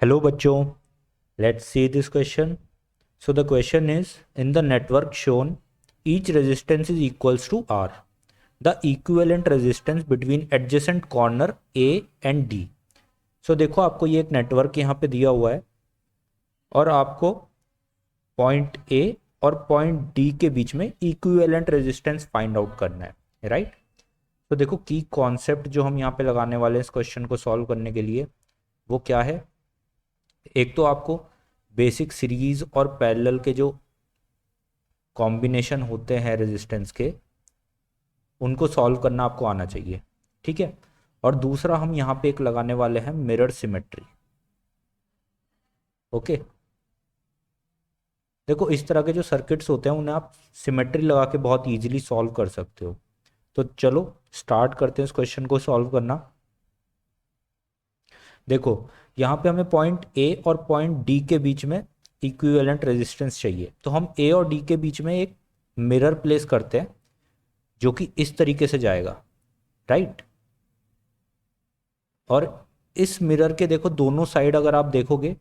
Hello बच्चों, let's see this question. So the question is, in the network shown, each resistance is equals to R. The equivalent resistance between adjacent corner A and D. So देखो आपको ये एक network यहाँ पे दिया हुआ है और आपको पॉइंट A और पॉइंट D के बीच में इक्विवेलेंट रेजिस्टेंस फाइंड आउट करना है, राइट। तो देखो की कॉन्सेप्ट जो हम यहाँ पे लगाने वाले हैं इस क्वेश्चन को सॉल्व करने के लिए वो क्या है। एक तो आपको बेसिक सीरीज और पैरेलल के जो कॉम्बिनेशन होते हैं रेजिस्टेंस के उनको सॉल्व करना आपको आना चाहिए, ठीक है। और दूसरा हम यहाँ पे एक लगाने वाले हैं मिरर सिमेट्री। ओके, देखो इस तरह के जो सर्किट्स होते हैं उन्हें आप सिमेट्री लगा के बहुत इजीली सॉल्व कर सकते हो। तो चलो स्टार्ट करते हैं इस क्वेश्चन को सॉल्व करना। देखो यहाँ पे हमें पॉइंट ए और पॉइंट डी के बीच में इक्विवेलेंट रेजिस्टेंस चाहिए, तो हम ए और डी के बीच में एक मिरर प्लेस करते हैं जो कि इस तरीके से जाएगा, राइट। और इस मिरर के देखो दोनों साइड अगर आप देखोगे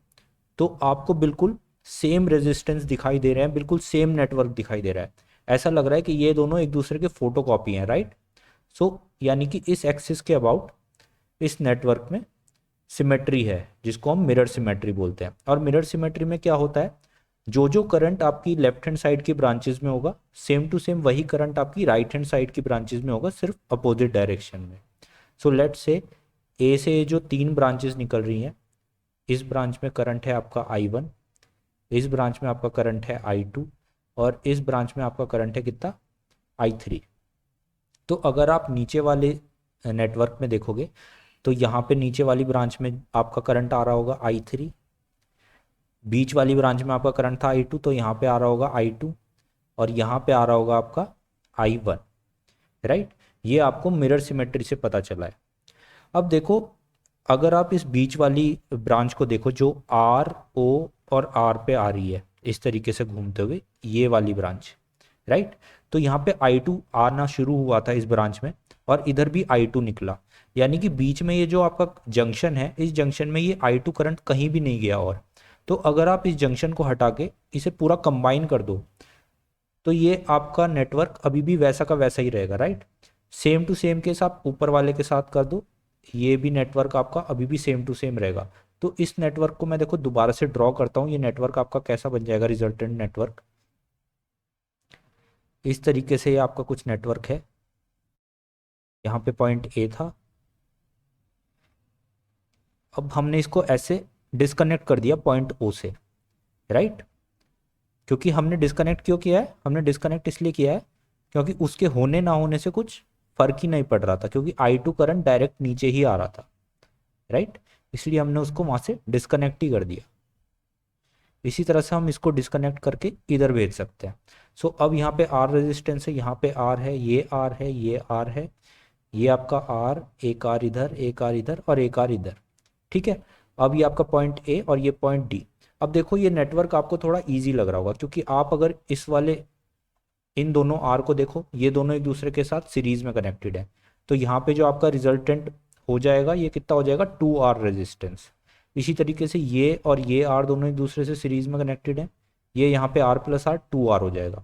तो आपको बिल्कुल सेम रेजिस्टेंस दिखाई दे रहे हैं, बिल्कुल सेम नेटवर्क दिखाई दे रहा है। ऐसा लग रहा है कि ये दोनों एक दूसरे के फोटोकॉपी हैं, राइट। सो यानी कि इस एक्सिस के अबाउट इस नेटवर्क में सिमेट्री है जिसको हम मिरर सिमेट्री बोलते हैं। और मिरर सिमेट्री में क्या होता है, जो जो करंट आपकी लेफ्ट हैंड साइड की ब्रांचेस में होगा सेम टू सेम वही करंट आपकी राइट हैंड साइड की ब्रांचेस में होगा, सिर्फ अपोजिट डायरेक्शन में। सो लेट्स से ए से जो 3 ब्रांचेस निकल रही हैं, इस ब्रांच में करंट है आपका I1, इस ब्रांच में आपका करंट है I2 और इस ब्रांच में आपका करंट है कितना, I3। तो अगर आप नीचे वाले नेटवर्क में देखोगे तो यहाँ पे नीचे वाली ब्रांच में आपका करंट आ रहा होगा I3, बीच वाली ब्रांच में आपका करंट था I2 तो यहाँ पे आ रहा होगा I2 और यहाँ पे आ रहा होगा आपका I1, राइट। ये आपको मिरर सिमेट्री से पता चला है। अब देखो अगर आप इस बीच वाली ब्रांच को देखो जो R O और R पे आ रही है इस तरीके से घूमते हुए, ये वाली ब्रांच, राइट। तो यहाँ पे I2 आना शुरू हुआ था इस ब्रांच में और इधर भी I2 निकला, यानी कि बीच में ये जो आपका जंक्शन है इस जंक्शन में ये I2 करंट कहीं भी नहीं गया। और तो अगर आप इस जंक्शन को हटा के इसे पूरा कंबाइन कर दो तो ये आपका नेटवर्क अभी भी वैसा का वैसा ही रहेगा, right. Same to same case आप ऊपर वाले के साथ कर दो, ये भी नेटवर्क आपका अभी भी सेम टू सेम रहेगा। तो इस नेटवर्क को मैं देखो दोबारा से ड्रॉ करता हूँ, ये नेटवर्क आपका कैसा बन जाएगा, रिजल्टेंट नेटवर्क इस तरीके से। ये आपका कुछ नेटवर्क है, यहाँ पे पॉइंट ए था, अब हमने इसको ऐसे डिस्कनेक्ट कर दिया पॉइंट ओ से, राइट। क्योंकि हमने डिस्कनेक्ट क्यों किया है, हमने डिस्कनेक्ट इसलिए किया है क्योंकि उसके होने ना होने से कुछ फर्क ही नहीं पड़ रहा था, क्योंकि I2 करंट डायरेक्ट नीचे ही आ रहा था, राइट। इसलिए हमने उसको वहां से डिस्कनेक्ट ही कर दिया। इसी तरह से हम इसको डिस्कनेक्ट करके इधर भेज सकते हैं। सो अब यहाँ पे R रेजिस्टेंस है, यहाँ पे R है, ये R है, ये R है, ये आपका R, एक R इधर, एक R इधर और एक R इधर, ठीक है। अब ये आपका पॉइंट ए और ये पॉइंट डी। अब देखो ये नेटवर्क आपको थोड़ा इजी लग रहा होगा क्योंकि आप अगर इस वाले इन दोनों आर को देखो, ये दोनों एक दूसरे के साथ सीरीज में कनेक्टेड है। तो यहाँ पे जो आपका रिजल्टेंट हो जाएगा ये कितना हो जाएगा, 2R रेजिस्टेंस। इसी तरीके से ये और ये आर दोनों एक दूसरे से सीरीज में कनेक्टेड है, ये यहाँ पे R + R 2R हो जाएगा।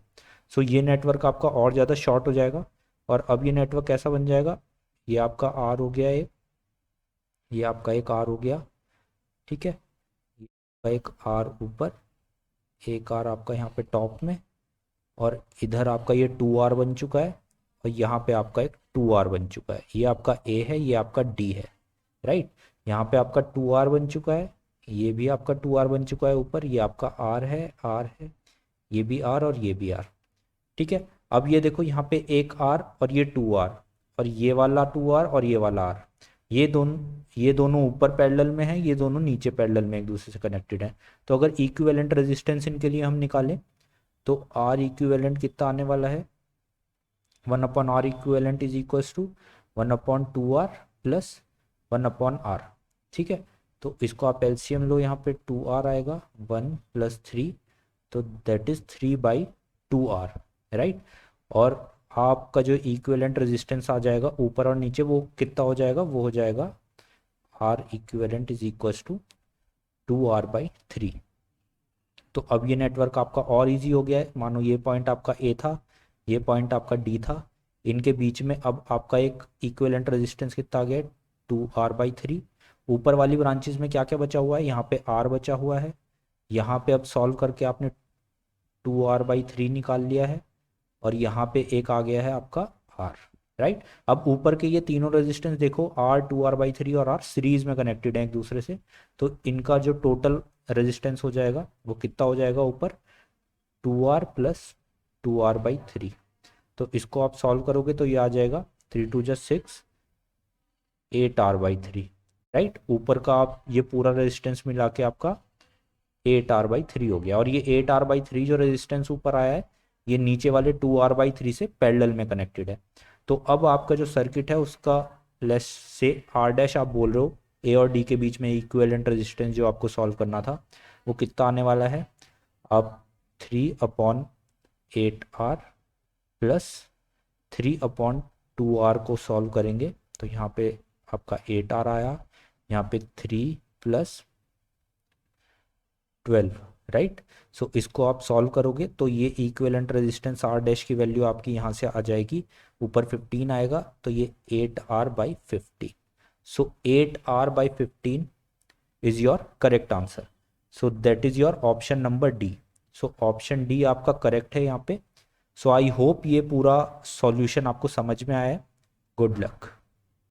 सो ये नेटवर्क आपका और ज़्यादा शॉर्ट हो जाएगा। और अब ये नेटवर्क कैसा बन जाएगा, ये आपका R हो गया, ये आपका एक R हो गया, ठीक है। एक R ऊपर, एक R आपका यहाँ पे टॉप में, और इधर आपका ये 2R बन चुका है और यहाँ पे आपका एक 2R बन चुका है। ये आपका A है, ये आपका D है, राइट। यहाँ पे आपका 2R बन चुका है, ये भी आपका 2R बन चुका है ऊपर, ये आपका R है, ये भी R और ये भी R, ठीक है। अब ये देखो यहाँ पे एक R और ये 2R और ये वाला 2R और ये वाला R, ये दोनों ऊपर पैरेलल में है, ये दोनों नीचे पैरेलल में एक दूसरे से कनेक्टेड है। तो अगर इक्विवेलेंट रेजिस्टेंस इनके लिए हम निकालें तो R इक्विवेलेंट कितना आने वाला है, 1/R equivalent is equals to 1/2R plus 1/R, ठीक है। तो इसको आप एलसीएम लो, यहाँ पे 2R आएगा, 1 + 3, तो दैट इज 3/2R, राइट। और आपका जो इक्विवेलेंट रेजिस्टेंस आ जाएगा ऊपर और नीचे वो कितना हो जाएगा, वो हो जाएगा R equivalent is equals to 2r/3। तो अब ये नेटवर्क आपका और इजी हो गया है। मानो ये पॉइंट आपका ए था, ये पॉइंट आपका डी था, इनके बीच में अब आपका एक इक्विवेलेंट रेजिस्टेंस कितना आ गया, 2r/3। ऊपर वाली ब्रांचेस में क्या क्या बचा हुआ है, यहाँ पे r बचा हुआ है, यहाँ पे अब सॉल्व करके आपने 2r/3 निकाल लिया है, और यहाँ पे एक आ गया है आपका r, राइट। अब ऊपर के ये तीनों रेजिस्टेंस देखो, r, 2r/3 और r सीरीज में कनेक्टेड है एक दूसरे से, तो इनका जो टोटल रेजिस्टेंस हो जाएगा वो कितना हो जाएगा ऊपर, 2r प्लस 2r/3। तो इसको आप सॉल्व करोगे तो ये आ जाएगा 3 2 6, 8r/3, राइट। ऊपर का आप ये पूरा रेजिस्टेंस मिला के आपका 8r/3 हो गया, और ये 8r/3 जो रेजिस्टेंस ऊपर आया है ये नीचे वाले 2r/3 से पैरेलल में कनेक्टेड है। तो अब आपका जो सर्किट है उसका लेस से r डैश आप बोल रहे हो, ए और डी के बीच में इक्विवेलेंट रेजिस्टेंस जो आपको सॉल्व करना था वो कितना आने वाला है, अब 3/8r प्लस 3/2r को सॉल्व करेंगे तो यहाँ पे आपका 8r आया, यहाँ पे 3 प्लस 12, राइट। सो इसको आप सॉल्व करोगे तो ये इक्विवेलेंट रेजिस्टेंस r डैश की वैल्यू आपकी यहाँ से आ जाएगी, ऊपर 15 आएगा तो ये 8r/15। So 8r/15 is your correct answer. So that is your option number D. So option D आपका करेक्ट है यहाँ पे। सो आई होप ये पूरा सॉल्यूशन आपको समझ में आया है। Good luck.